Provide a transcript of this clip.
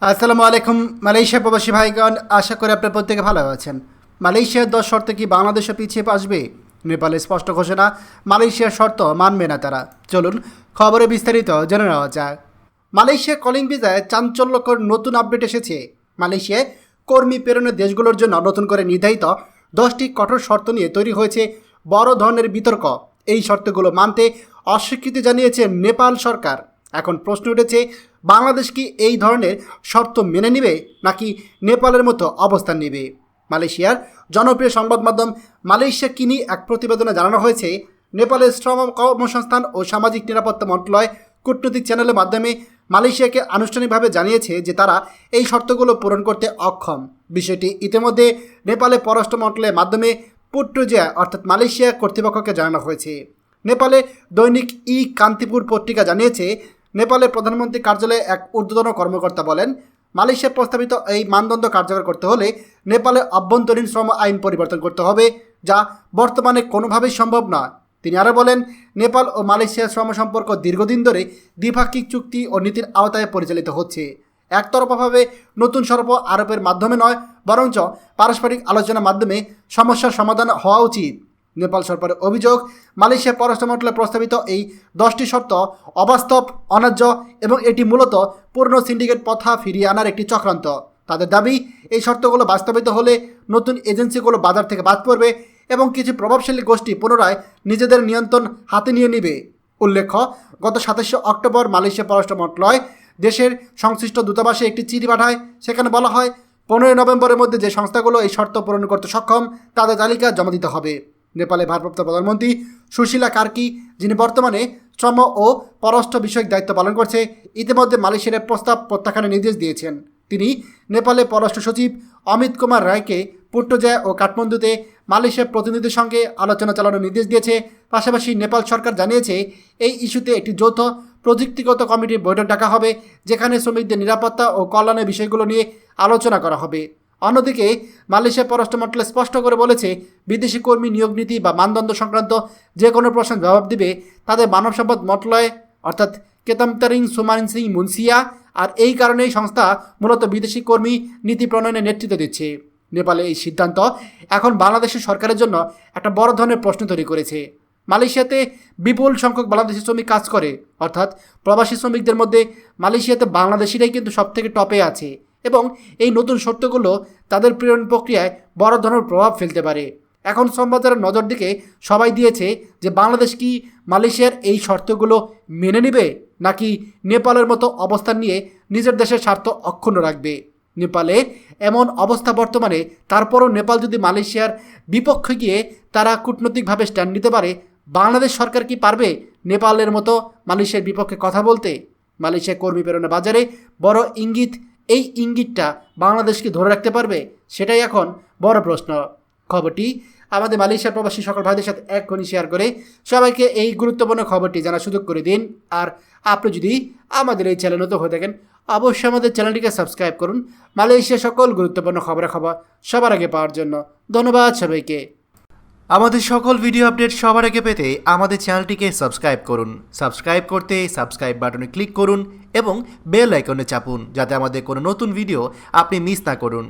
আসসালামু আলাইকুম মালয়েশিয়া প্রবাসী ভাইগণ, আশা করি আপনার প্রত্যেকে ভালো আছেন। মালয়েশিয়ার 10 শর্তে কি বাংলাদেশও পিছিয়ে আসবে? নেপালের স্পষ্ট ঘোষণা, মালয়েশিয়ার শর্ত মানবে না তারা। চলুন খবরে বিস্তারিত জেনে নেওয়া যাক। মালয়েশিয়া কলিং ভিসায় চাঞ্চল্যকর নতুন আপডেট এসেছে। মালয়েশিয়ায় কর্মী প্রেরণের দেশগুলোর জন্য নতুন করে নির্ধারিত 10টি কঠোর শর্ত নিয়ে তৈরি হয়েছে বড় ধরনের বিতর্ক। এই শর্তগুলো মানতে অস্বীকৃতি জানিয়েছে নেপাল সরকার। এখন প্রশ্ন উঠেছে, বাংলাদেশ কি এই ধরনের শর্ত মেনে নেবে নাকি নেপালের মতো অবস্থান নেবে? মালয়েশিয়ার জনপ্রিয় সংবাদ মাধ্যম মালয়েশিয়া কিনি এক প্রতিবেদনে জানানো হয়েছে, নেপালের শ্রম কর্মসংস্থান ও সামাজিক নিরাপত্তা মন্ত্রণালয় কূটনৈতিক চ্যানেলের মাধ্যমে মালয়েশিয়াকে আনুষ্ঠানিকভাবে জানিয়েছে যে তারা এই শর্তগুলো পূরণ করতে অক্ষম। বিষয়টি ইতিমধ্যে নেপালের পররাষ্ট্র মন্ত্রণালয়ের মাধ্যমে পুট্টুজিয়া অর্থাৎ মালয়েশিয়া কর্তৃপক্ষকে জানানো হয়েছে। নেপালে দৈনিক কান্তিপুর পত্রিকা জানিয়েছে, নেপালের প্রধানমন্ত্রী কার্যালয়ে এক ঊর্ধ্বতন কর্মকর্তা বলেন, মালয়েশিয়া প্রস্তাবিত এই মানদণ্ড কার্যকর করতে হলে নেপালে অভ্যন্তরীণ শ্রম আইন পরিবর্তন করতে হবে, যা বর্তমানে কোনোভাবেই সম্ভব নয়। তিনি আরও বলেন, নেপাল ও মালয়েশিয়ার শ্রম সম্পর্ক দীর্ঘদিন ধরে দ্বিপাক্ষিক চুক্তি ও নীতির আওতায় পরিচালিত হচ্ছে। একতরফাভাবে নতুন শর্ত আরোপের মাধ্যমে নয়, বরঞ্চ পারস্পরিক আলোচনার মাধ্যমে সমস্যার সমাধান হওয়া উচিত। নেপাল সরকারের অভিযোগ, মালয়েশিয়া পররাষ্ট্র মন্ত্রণালয় প্রস্তাবিত এই 10টি শর্ত অবাস্তব, অন্যায্য এবং এটি মূলত পুরনো সিন্ডিকেট প্রথা ফিরিয়ে আনার একটি চক্রান্ত। তাদের দাবি, এই শর্তগুলো বাস্তবায়িত হলে নতুন এজেন্সিগুলো বাজার থেকে বাদ পড়বে এবং কিছু প্রভাবশালী গোষ্ঠী পুনরায় নিজেদের নিয়ন্ত্রণ হাতে নিয়ে নেবে। উল্লেখ্য, গত 27 অক্টোবর মালয়েশিয়া পররাষ্ট্র মন্ত্রণালয় দেশের সংশ্লিষ্ট দূতাবাসে একটি চিঠি পাঠায়। সেখানে বলা হয়, 15 নভেম্বরের মধ্যে যে সংস্থাগুলো এই শর্ত পূরণ করতে সক্ষম তাদের তালিকা জমা দিতে হবে। নেপালের ভারপ্রাপ্ত প্রধানমন্ত্রী সুশীলা কার্কি, যিনি বর্তমানে শ্রম ও পররাষ্ট্র বিষয়ক দায়িত্ব পালন করছে, ইতিমধ্যে মালয়েশিয়ার প্রস্তাব প্রত্যাখ্যানের নির্দেশ দিয়েছেন। তিনি নেপালের পররাষ্ট্র সচিব অমিত কুমার রায়কে পুট্টুজয়া ও কাঠমান্ডুতে মালয়েশিয়ার প্রতিনিধিদের সঙ্গে আলোচনা চালানোর নির্দেশ দিয়েছে। পাশাপাশি নেপাল সরকার জানিয়েছে, এই ইস্যুতে একটি যৌথ প্রযুক্তিগত কমিটির বৈঠক ডাকা হবে, যেখানে শ্রমিকদের নিরাপত্তা ও কল্যাণের বিষয়গুলো নিয়ে আলোচনা করা হবে। অন্যদিকে মালয়েশিয়া পররাষ্ট্র মন্ত্রণালয় স্পষ্ট করে বলেছে, বিদেশি কর্মী নিয়োগ নীতি বা মানদণ্ড সংক্রান্ত যে কোনো প্রশ্নের জবাব দিবে তাদের মানব সম্পদ মন্ত্রণালয় অর্থাৎ কেতামতারিং সুমানসিং মুন্সিয়া। আর এই কারণেই সংস্থা মূলত বিদেশি কর্মী নীতি প্রণয়নের নেতৃত্ব দিচ্ছে। নেপালে এই সিদ্ধান্ত এখন বাংলাদেশের সরকারের জন্য একটা বড় ধরনের প্রশ্ন তৈরি করেছে। মালয়েশিয়াতে বিপুল সংখ্যক বাংলাদেশি শ্রমিক কাজ করে, অর্থাৎ প্রবাসী শ্রমিকদের মধ্যে মালয়েশিয়াতে বাংলাদেশিরাই কিন্তু সবথেকে টপে আছে এবং এই নতুন শর্তগুলো তাদের প্রেরণ প্রক্রিয়ায় বড় ধরনের প্রভাব ফেলতে পারে। এখন শ্রমবাজারের নজর দিকে সবাই দিয়েছে যে বাংলাদেশ কি মালয়েশিয়ার এই শর্তগুলো মেনে নেবে নাকি নেপালের মতো অবস্থান নিয়ে নিজের দেশের স্বার্থ অক্ষুণ্ণ রাখবে। নেপালে এমন অবস্থা বর্তমানে, তারপরও নেপাল যদি মালয়েশিয়ার বিপক্ষে গিয়ে তারা কূটনৈতিকভাবে স্ট্যান্ড নিতে পারে, বাংলাদেশ সরকার কি পারবে নেপালের মতো মালয়েশিয়ার বিপক্ষে কথা বলতে? মালয়েশিয়া কর্মী প্রেরণের বাজারে বড় ইঙ্গিত, এই ইঙ্গিতটা বাংলাদেশকে ধরে রাখতে পারবে? সেটাই এখন বড় প্রশ্ন। খবরটি আমাদের মালয়েশিয়ার প্রবাসী সকল ভাইদের সাথে এক্ষুনি শেয়ার করে সবাইকে এই গুরুত্বপূর্ণ খবরটি জানার সুযোগ করে দিন। আর আপনি যদি আমাদের এই চ্যানেল নতুন হয়ে থাকেন, অবশ্যই আমাদের চ্যানেলটিকে সাবস্ক্রাইব করুন মালয়েশিয়ার সকল গুরুত্বপূর্ণ খবর সবার আগে পাওয়ার জন্য। ধন্যবাদ সবাইকে। আমাদের সকল ভিডিও আপডেট সবার আগে পেতে আমাদের চ্যানেলটিকে সাবস্ক্রাইব করুন। সাবস্ক্রাইব করতে সাবস্ক্রাইব বাটনে ক্লিক করুন এবং বেল আইকনে চাপুন, যাতে আমাদের কোনো নতুন ভিডিও আপনি মিস না করুন।